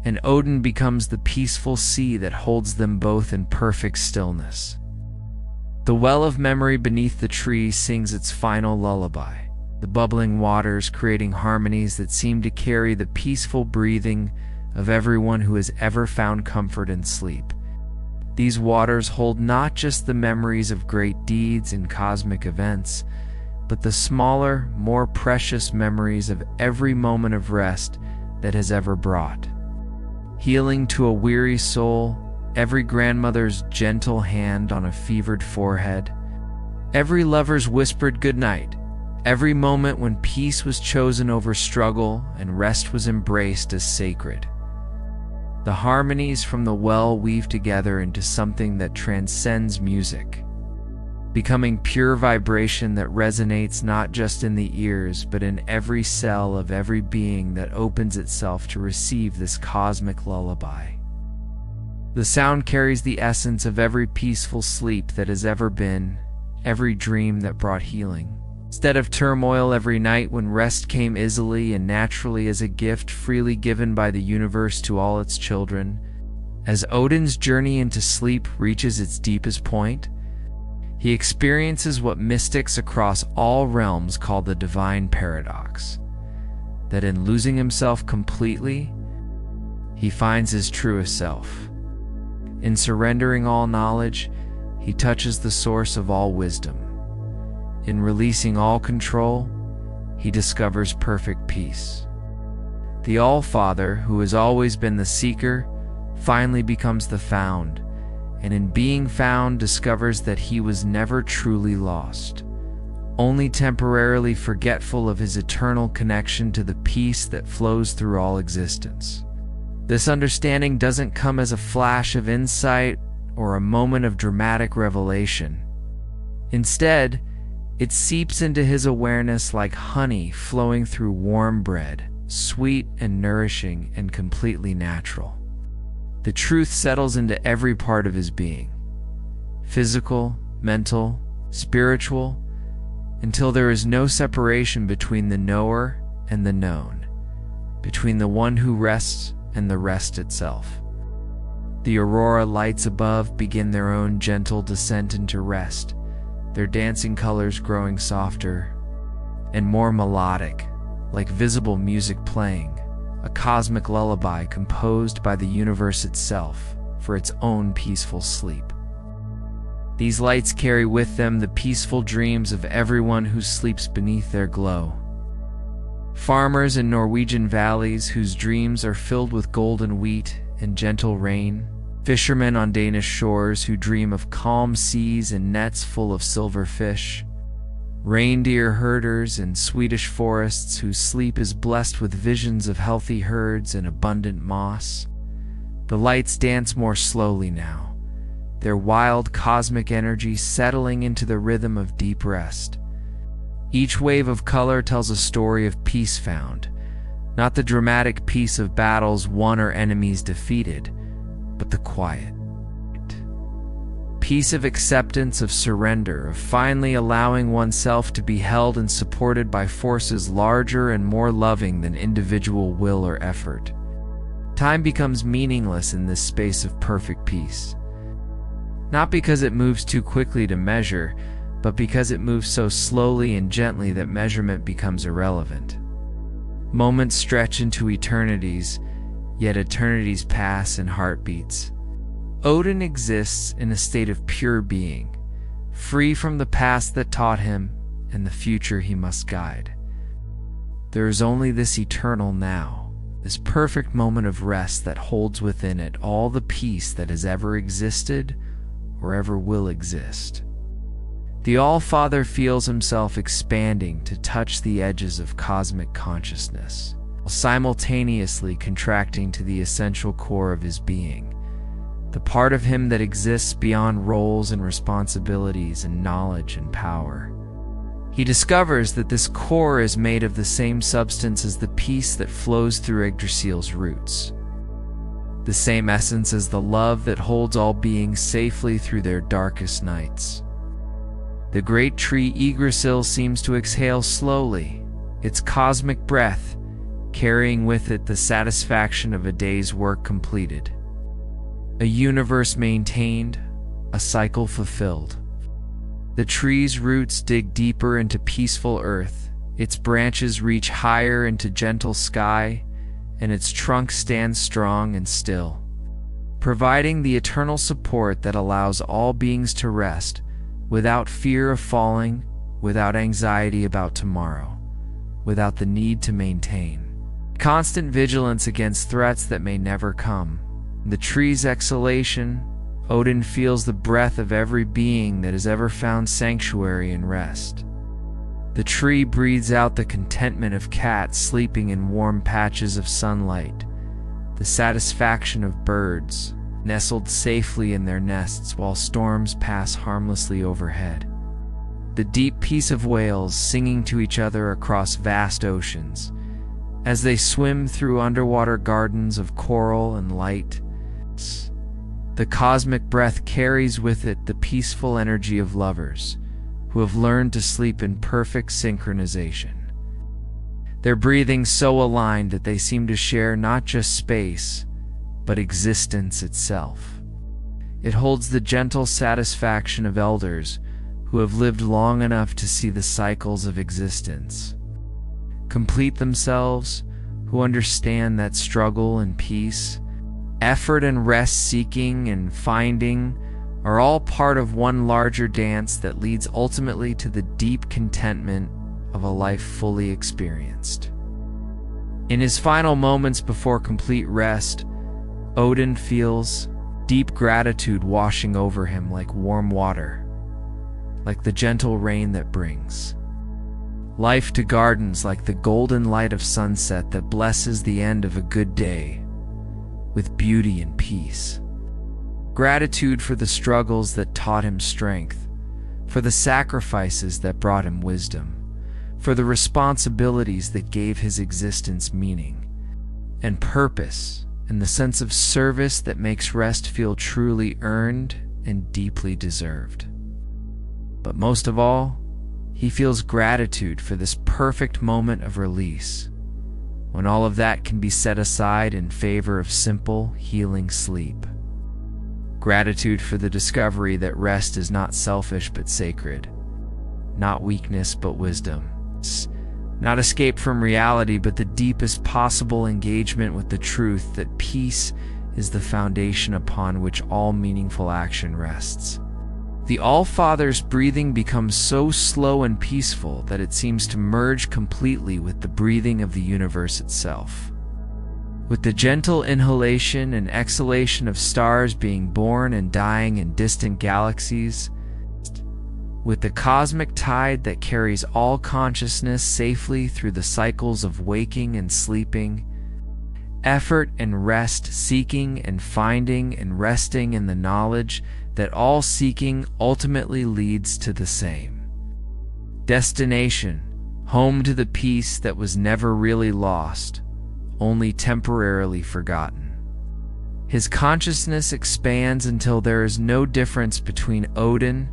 and Odin becomes the peaceful sea that holds them both in perfect stillness. The well of memory beneath the tree sings its final lullaby, the bubbling waters creating harmonies that seem to carry the peaceful breathing of everyone who has ever found comfort in sleep. These waters hold not just the memories of great deeds and cosmic events, but the smaller, more precious memories of every moment of rest that has ever brought healing to a weary soul, every grandmother's gentle hand on a fevered forehead, every lover's whispered goodnight, every moment when peace was chosen over struggle and rest was embraced as sacred. The harmonies from the well weave together into something that transcends music, becoming pure vibration that resonates not just in the ears but in every cell of every being that opens itself to receive this cosmic lullaby. The sound carries the essence of every peaceful sleep that has ever been, every dream that brought healing. Instead of turmoil every night, when rest came easily and naturally as a gift freely given by the universe to all its children, as Odin's journey into sleep reaches its deepest point, he experiences what mystics across all realms call the divine paradox. that in losing himself completely, he finds his truest self. In surrendering all knowledge, he touches the source of all wisdom. In releasing all control, he discovers perfect peace. The All-Father, who has always been the seeker, finally becomes the found, and in being found discovers that he was never truly lost, only temporarily forgetful of his eternal connection to the peace that flows through all existence. This understanding doesn't come as a flash of insight or a moment of dramatic revelation. Instead, it seeps into his awareness like honey flowing through warm bread, sweet and nourishing and completely natural. The truth settles into every part of his being, physical, mental, spiritual, until there is no separation between the knower and the known, between the one who rests and the rest itself. The aurora lights above begin their own gentle descent into rest, their dancing colors growing softer and more melodic, like visible music playing, a cosmic lullaby composed by the universe itself for its own peaceful sleep. These lights carry with them the peaceful dreams of everyone who sleeps beneath their glow. Farmers in Norwegian valleys whose dreams are filled with golden wheat and gentle rain, fishermen on Danish shores who dream of calm seas and nets full of silver fish, reindeer herders in Swedish forests whose sleep is blessed with visions of healthy herds and abundant moss. The lights dance more slowly now, their wild cosmic energy settling into the rhythm of deep rest. Each wave of color tells a story of peace found, not the dramatic peace of battles won or enemies defeated, but the quiet peace of acceptance, of surrender, of finally allowing oneself to be held and supported by forces larger and more loving than individual will or effort. Time becomes meaningless in this space of perfect peace, not because it moves too quickly to measure, but because it moves so slowly and gently that measurement becomes irrelevant. Moments stretch into eternities, yet eternities pass in heartbeats. Odin exists in a state of pure being, free from the past that taught him and the future he must guide. There is only this eternal now, this perfect moment of rest that holds within it all the peace that has ever existed or ever will exist. The All-Father feels himself expanding to touch the edges of cosmic consciousness, while simultaneously contracting to the essential core of his being, the part of him that exists beyond roles and responsibilities and knowledge and power. He discovers that this core is made of the same substance as the peace that flows through Yggdrasil's roots, the same essence as the love that holds all beings safely through their darkest nights. The great tree Yggdrasil seems to exhale slowly, its cosmic breath carrying with it the satisfaction of a day's work completed. A universe maintained, a cycle fulfilled. The tree's roots dig deeper into peaceful earth, its branches reach higher into gentle sky, and its trunk stands strong and still, providing the eternal support that allows all beings to rest, without fear of falling, without anxiety about tomorrow, without the need to maintain constant vigilance against threats that may never come. In the tree's exhalation, Odin feels the breath of every being that has ever found sanctuary and rest. The tree breathes out the contentment of cats sleeping in warm patches of sunlight, the satisfaction of birds nestled safely in their nests while storms pass harmlessly overhead, the deep peace of whales singing to each other across vast oceans as they swim through underwater gardens of coral and light. The cosmic breath carries with it the peaceful energy of lovers who have learned to sleep in perfect synchronization, their breathing so aligned that they seem to share not just space, but existence itself. It holds the gentle satisfaction of elders who have lived long enough to see the cycles of existence complete themselves, who understand that struggle and peace, effort and rest seeking and finding are all part of one larger dance that leads ultimately to the deep contentment of a life fully experienced. In his final moments before complete rest, Odin feels deep gratitude washing over him like warm water, like the gentle rain that brings life to gardens, like the golden light of sunset that blesses the end of a good day with beauty and peace. Gratitude for the struggles that taught him strength, for the sacrifices that brought him wisdom, for the responsibilities that gave his existence meaning and purpose, and the sense of service that makes rest feel truly earned and deeply deserved. But most of all, he feels gratitude for this perfect moment of release, when all of that can be set aside in favor of simple, healing sleep. Gratitude for the discovery that rest is not selfish but sacred, not weakness but wisdom, not escape from reality but the deepest possible engagement with the truth that peace is the foundation upon which all meaningful action rests. The All-Father's breathing becomes so slow and peaceful that it seems to merge completely with the breathing of the universe itself. With the gentle inhalation and exhalation of stars being born and dying in distant galaxies, with the cosmic tide that carries all consciousness safely through the cycles of waking and sleeping, effort and rest seeking and finding and resting in the knowledge that all seeking ultimately leads to the same destination, home to the peace that was never really lost, only temporarily forgotten. His consciousness expands until there is no difference between Odin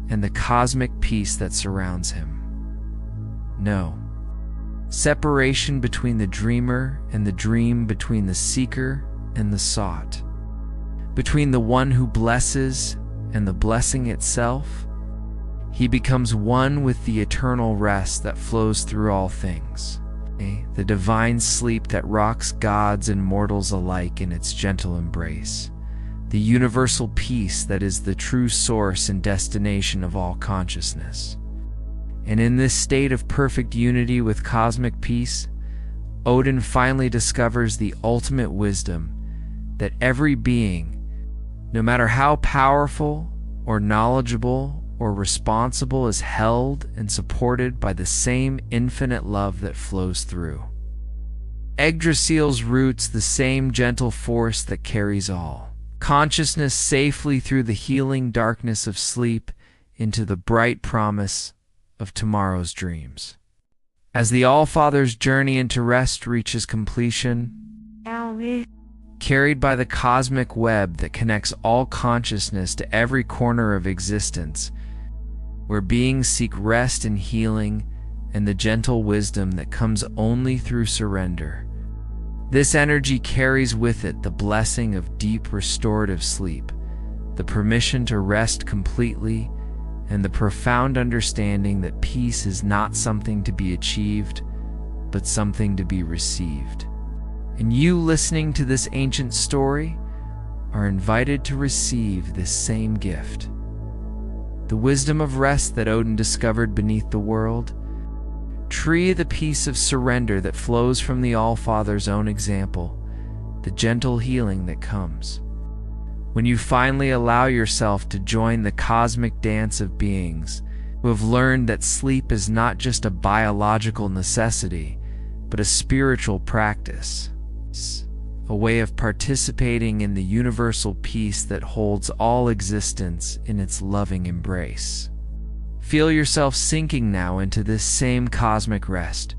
and the cosmic peace that surrounds him. No separation between the dreamer and the dream, between the seeker and the sought, between the one who blesses and the blessing itself. He becomes one with the eternal rest that flows through all things, the divine sleep that rocks gods and mortals alike in its gentle embrace, the universal peace that is the true source and destination of all consciousness. And in this state of perfect unity with cosmic peace, Odin finally discovers the ultimate wisdom that every being, no matter how powerful or knowledgeable or responsible, is held and supported by the same infinite love that flows through Yggdrasil's roots, the same gentle force that carries all consciousness safely through the healing darkness of sleep into the bright promise of tomorrow's dreams. As the All-Father's journey into rest reaches completion, carried by the cosmic web that connects all consciousness to every corner of existence, where beings seek rest and healing and the gentle wisdom that comes only through surrender. This energy carries with it the blessing of deep restorative sleep, the permission to rest completely, and the profound understanding that peace is not something to be achieved, but something to be received. And you listening to this ancient story are invited to receive this same gift. The wisdom of rest that Odin discovered beneath the world. Tree the peace of surrender that flows from the All-Father's own example, the gentle healing that comes when you finally allow yourself to join the cosmic dance of beings who have learned that sleep is not just a biological necessity, but a spiritual practice, a way of participating in the universal peace that holds all existence in its loving embrace. Feel yourself sinking now into this same cosmic rest,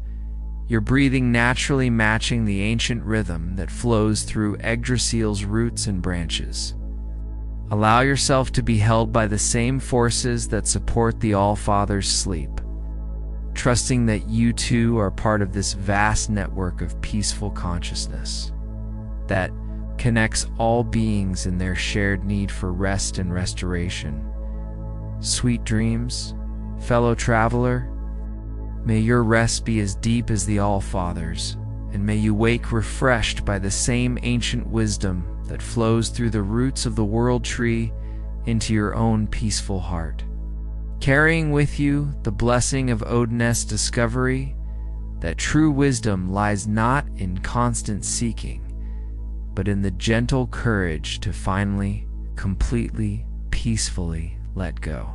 your breathing naturally matching the ancient rhythm that flows through Yggdrasil's roots and branches. Allow yourself to be held by the same forces that support the All-Father's sleep, trusting that you too are part of this vast network of peaceful consciousness that connects all beings in their shared need for rest and restoration. Sweet dreams, fellow traveler. May your rest be as deep as the All-Father's, and may you wake refreshed by the same ancient wisdom that flows through the roots of the world tree into your own peaceful heart, carrying with you the blessing of Odin's discovery that true wisdom lies not in constant seeking, but in the gentle courage to finally, completely, peacefully let go.